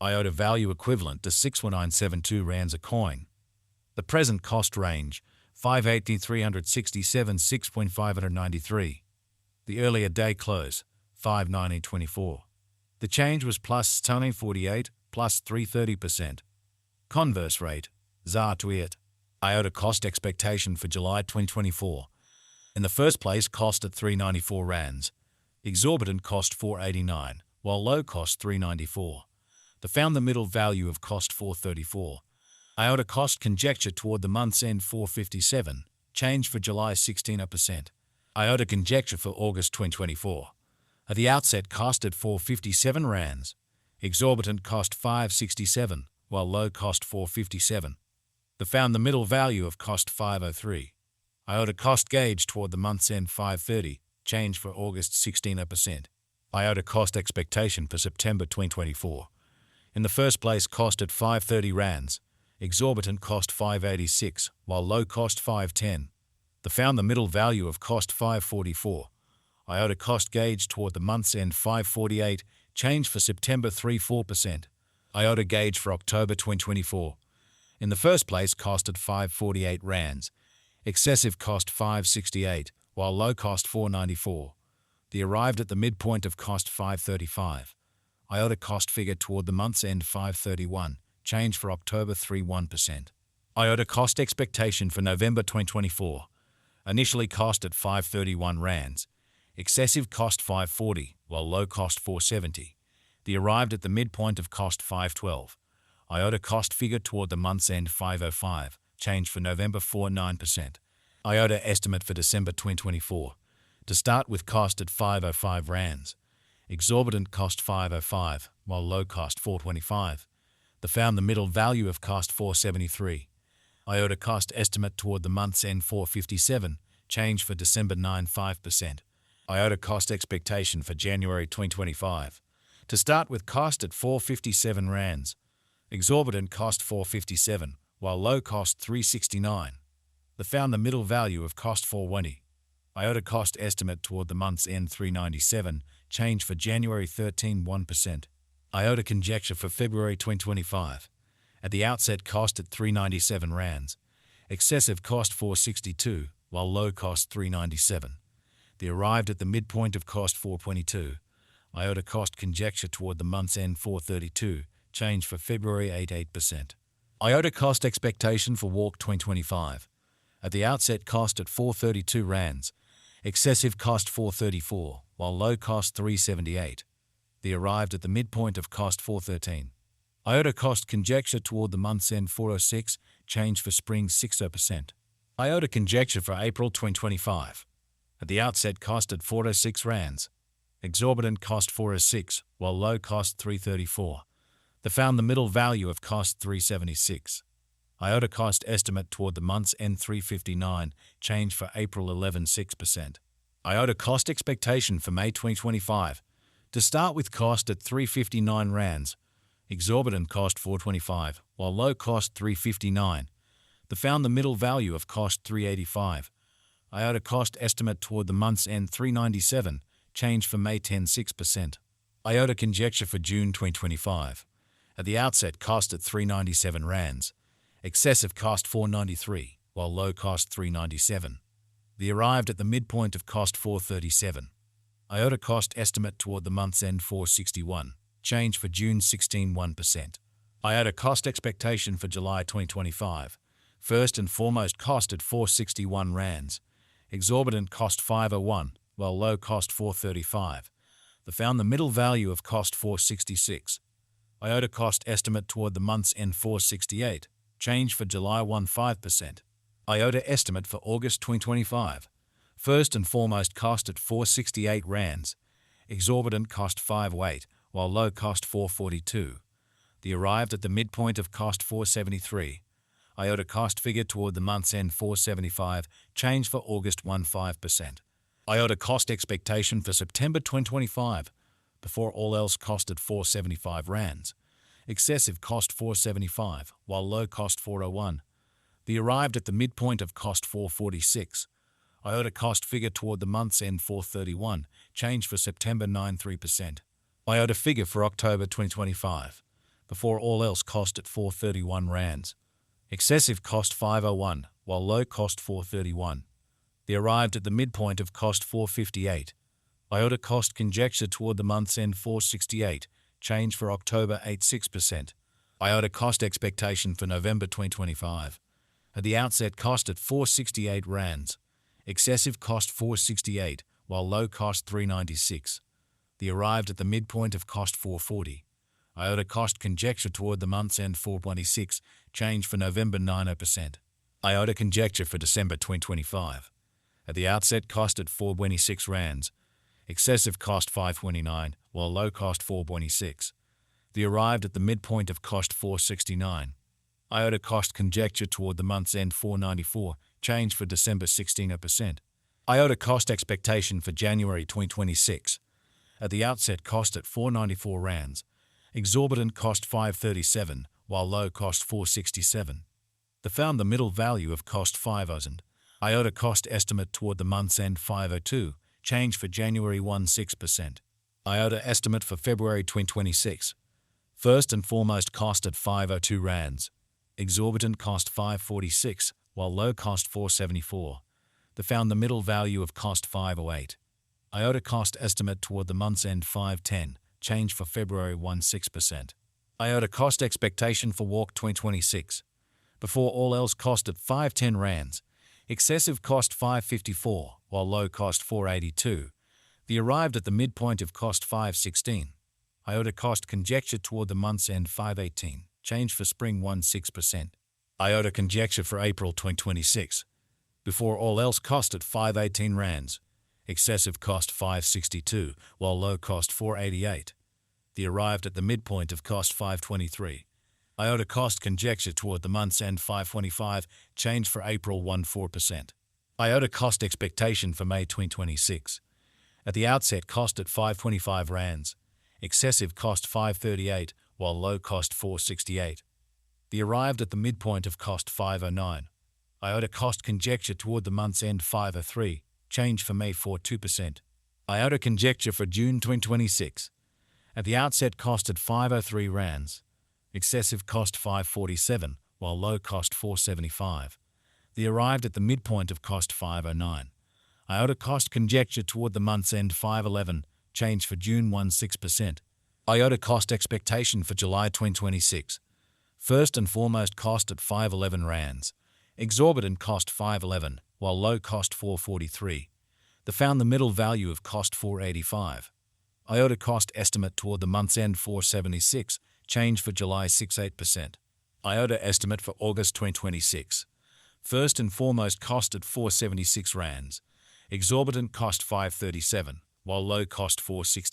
Iota value equivalent to 61972 rands a coin. The present cost range 580,367 6.593. The earlier day close 5/19/24. The change was plus 48 plus 330%. Converse rate ZAR to IOT. Iota cost expectation for July 2024. In the first place, cost at 394 rands. Exorbitant cost 489, while low cost 394. The found the middle value of cost 434. Iota cost conjecture toward the month's end 457. Change for July 16%. Iota conjecture for August 2024. At the outset, cost at 457 rands. Exorbitant cost 567, while low cost 457. The found the middle value of cost 503. Iota cost gauge toward the month's end 530. Change for August 16%. Iota cost expectation for September 2024. In the first place, cost at 530 rands. Exorbitant cost 586, while low cost 510. The found the middle value of cost 544. Iota cost gauge toward the month's end 548. Change for September 34%. Iota gauge for October 2024. In the first place, cost at 548 rands. Excessive cost 568, while low cost 494. The arrived at the midpoint of cost 535. Iota cost figure toward the month's end 531. Change for October 31%. Iota cost expectation for November 2024. Initially cost at 531 rands. Excessive cost 540, while low cost 470. The arrived at the midpoint of cost 512. Iota cost figure toward the month's end 505. Change for November 49%. Iota estimate for December 2024. To start with, cost at 505 rands. Exorbitant cost 505, while low cost 425. The found the middle value of cost 473. Iota cost estimate toward the month's end 457. Change for December 95%. Iota cost expectation for January 2025. To start with, cost at 457 rands. Exorbitant cost 457, while low cost 369. The found the middle value of cost 420. Iota cost estimate toward the month's end 397. Change for January 1%. Iota conjecture for February 2025. At the outset, cost at 397 rands. Excessive cost 462, while low cost 397. The arrived at the midpoint of cost 422. Iota cost conjecture toward the month's end 432. Change for February 8%. Iota cost expectation for Walk 2025. At the outset, cost at 432 rands. Excessive cost 434, while low cost 378. The arrived at the midpoint of cost 413. Iota cost conjecture toward the month's end 406. Change for spring 60%. Iota conjecture for April 2025. At the outset, cost at 406 rands. Exorbitant cost 406, while low cost 334. The found the middle value of cost 376. Iota cost estimate toward the month's end 359. Change for April 6%. Iota cost expectation for May 2025. To start with, cost at 359 rands. Exorbitant cost 425, while low cost 359. The found the middle value of cost 385. Iota cost estimate toward the month's end 397. Change for May 6%. Iota conjecture for June 2025. At the outset, cost at 397 rands. Excessive cost 493, while low cost 397. The arrived at the midpoint of cost 437. Iota cost estimate toward the month's end 461. Change for June 1%. Iota cost expectation for July 2025. First and foremost, cost at 461 rands. Exorbitant cost 501, while low cost 435. The found the middle value of cost 466. Iota cost estimate toward the month's end 468. Change for July 5%. Iota estimate for August 2025. First and foremost, cost at 468 rands. Exorbitant cost 508, while low cost 442. The arrived at the midpoint of cost 473. Iota cost figure toward the month's end 475. Change for August 15%. Iota cost expectation for September 2025. Before all else, cost at 475 rands. Excessive cost 475, while low cost 401. The arrived at the midpoint of cost 446. Iota cost figure toward the month's end 431. Change for September 93%. Iota figure for October 2025. before all else cost at 431 rands. Excessive cost 501, while low cost 431. They arrived at the midpoint of cost 458. Iota cost conjecture toward the month's end 468, change for October 86%. Iota cost expectation for November 2025. At the outset cost at 468 rands. Excessive cost 468, while low cost 396. They arrived at the midpoint of cost 440. Iota cost conjecture toward the month's end 426, change for November 90%. Iota conjecture for December 2025. At the outset cost at 426 rands. Excessive cost 529, while low cost 426. They arrived at the midpoint of cost 469. Iota cost conjecture toward the month's end 494, change for December 16%. Iota cost expectation for January 2026. At the outset cost at 494 rands. Exorbitant cost 537, while low cost 467. They found the middle value of cost 5,000. Iota cost estimate toward the month's end 502, change for January 16%. Iota estimate for February 2026. First and foremost cost at 502 rands. Exorbitant cost 546, while low cost 474. They found the middle value of cost 508. Iota cost estimate toward the month's end 510, change for February 16%. Iota cost expectation for Walk 2026. Before all else cost at 510 rands. Excessive cost 554, while low cost 482. They arrived at the midpoint of cost 516. Iota cost conjecture toward the month's end 518, change for spring 16%. Iota conjecture for April 2026. Before all else cost at 518 rands. Excessive cost 562, while low cost 488. They arrived at the midpoint of cost 523. Iota cost conjecture toward the month's end 525, change for April 14%. Iota cost expectation for May 2026. At the outset cost at 525 rands. Excessive cost 538, while low cost 468. They arrived at the midpoint of cost 509. Iota cost conjecture toward the month's end 503, change for May 42%. Iota conjecture for June 2026. At the outset cost at 503 rands. Excessive cost 547, while low cost 475. They arrived at the midpoint of cost 509. Iota cost conjecture toward the month's end 511, change for June 16%. Iota cost expectation for July 2026. First and foremost cost at 511 rands. Exorbitant cost 511, while low cost 443. They found the middle value of cost 485. Iota cost estimate toward the month's end 476, change for July 68%. Iota estimate for August 2026. First and foremost cost at 476 rands. Exorbitant cost 537, while low cost 460.